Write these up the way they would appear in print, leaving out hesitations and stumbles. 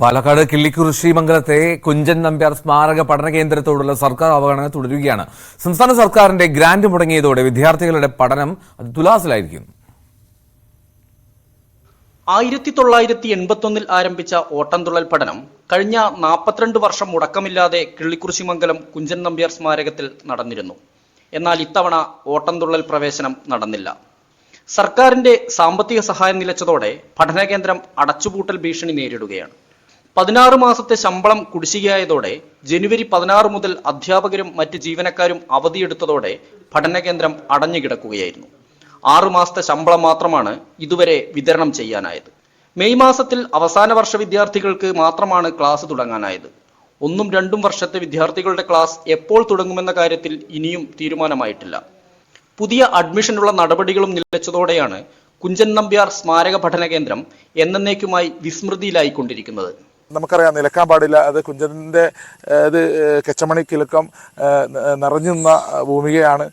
പാലക്കാട് കിള്ളിക്കുറിശ്ശി മംഗലത്തെ കുഞ്ചൻ നമ്പ്യാർ സ്മാരക പഠന കേന്ദ്രത്തോടുള്ള സർക്കാർ അവഗണന തുടരുകയാണ്. സംസ്ഥാന സർക്കാരിന്റെ ഗ്രാന്റ് മുടങ്ങിയതോടെ വിദ്യാർത്ഥികളുടെ പഠനം തുലാസിലായിരിക്കുന്നു. 1981 ആരംഭിച്ച ഓട്ടംതുള്ളൽ പഠനം കഴിഞ്ഞ 42 വർഷം മുടക്കമില്ലാതെ കിള്ളിക്കുറിശ്ശി മംഗലം കുഞ്ചൻ നമ്പ്യാർ സ്മാരകത്തിൽ നടന്നിരുന്നു. എന്നാൽ ഇത്തവണ ഓട്ടംതുള്ളൽ പ്രവേശനം നടന്നില്ല. സർക്കാരിന്റെ സാമ്പത്തിക സഹായം നിലച്ചതോടെ പഠനകേന്ദ്രം അടച്ചുപൂട്ടൽ ഭീഷണി നേരിടുകയാണ്. 16 മാസത്തെ ശമ്പളം കുടിശ്ശികയായതോടെ ജനുവരി 16 മുതൽ അധ്യാപകരും മറ്റ് ജീവനക്കാരും അവധിയെടുത്തതോടെ പഠനകേന്ദ്രം അടഞ്ഞുകിടക്കുകയായിരുന്നു. 6 മാസത്തെ ശമ്പളം മാത്രമാണ് ഇതുവരെ വിതരണം ചെയ്യാനായത്. മെയ് മാസത്തിൽ അവസാന വർഷ വിദ്യാർത്ഥികൾക്ക് മാത്രമാണ് ക്ലാസ് തുടങ്ങാനായത്. 1ഉം 2ഉം വർഷത്തെ വിദ്യാർത്ഥികളുടെ ക്ലാസ് എപ്പോൾ തുടങ്ങുമെന്ന കാര്യത്തിൽ ഇനിയും തീരുമാനമായിട്ടില്ല. പുതിയ അഡ്മിഷനുള്ള നടപടികളും നിലച്ചതോടെയാണ് കുഞ്ചൻ നമ്പ്യാർ സ്മാരക പഠന കേന്ദ്രം എന്നേക്കുമായി വിസ്മൃതിയിലായിക്കൊണ്ടിരിക്കുന്നത്. നമുക്കറിയാം, നിലക്കാൻ പാടില്ല. അത് കുഞ്ചന്റെ കെച്ചമണി കിലുക്കം നിറഞ്ഞു നിന്ന ഭൂമികയാണ്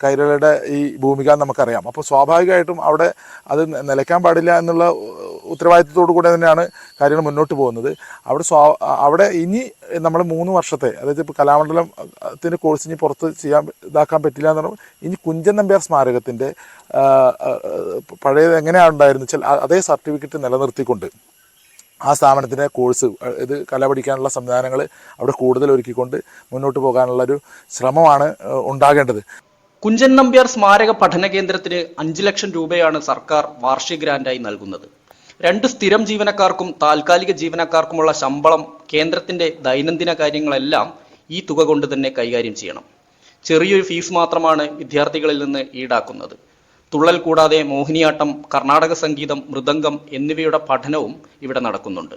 കൈരളിയുടെ ഈ ഭൂമിക നമുക്കറിയാം. അപ്പോൾ സ്വാഭാവികമായിട്ടും അവിടെ അത് നിലയ്ക്കാൻ പാടില്ല എന്നുള്ള ഉത്തരവാദിത്വത്തോടു കൂടെ തന്നെയാണ് കാര്യങ്ങൾ മുന്നോട്ട് പോകുന്നത്. അവിടെ ഇനി നമ്മൾ 3 വർഷത്തെ, അതായത് ഇപ്പോൾ കലാമണ്ഡലത്തിൻ്റെ കോഴ്സ് ഇനി പുറത്ത് ഇതാക്കാൻ പറ്റില്ല എന്ന് പറഞ്ഞാൽ ഇനി കുഞ്ചൻ നമ്പ്യാർ സ്മാരകത്തിൻ്റെ പഴയത് എങ്ങനെയാണ് ഉണ്ടായിരുന്നു വെച്ചാൽ അതേ സർട്ടിഫിക്കറ്റ് നിലനിർത്തിക്കൊണ്ട് ആ സ്ഥാപനത്തിൻ്റെ കോഴ്സ് ഇത് കല പഠിക്കാനുള്ള സംവിധാനങ്ങൾ അവിടെ കൂടുതൽ ഒരുക്കിക്കൊണ്ട് മുന്നോട്ട് പോകാനുള്ളൊരു ശ്രമമാണ് ഉണ്ടാകേണ്ടത്. കുഞ്ചൻ നമ്പ്യാർ സ്മാരക പഠന കേന്ദ്രത്തിന് 5 ലക്ഷം രൂപയാണ് സർക്കാർ വാർഷിക ഗ്രാന്റായി നൽകുന്നത്. 2 സ്ഥിരം ജീവനക്കാർക്കും താൽക്കാലിക ജീവനക്കാർക്കുമുള്ള ശമ്പളം, കേന്ദ്രത്തിന്റെ ദൈനംദിന കാര്യങ്ങളെല്ലാം ഈ തുക കൊണ്ട് തന്നെ കൈകാര്യം ചെയ്യണം. ചെറിയൊരു ഫീസ് മാത്രമാണ് വിദ്യാർത്ഥികളിൽ നിന്ന് ഈടാക്കുന്നത്. തുള്ളൽ കൂടാതെ മോഹിനിയാട്ടം, കർണാടക സംഗീതം, മൃദംഗം എന്നിവയുടെ പഠനവും ഇവിടെ നടക്കുന്നുണ്ട്.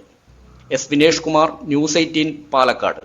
S Vinesh Kumar, news 18, Palakkad.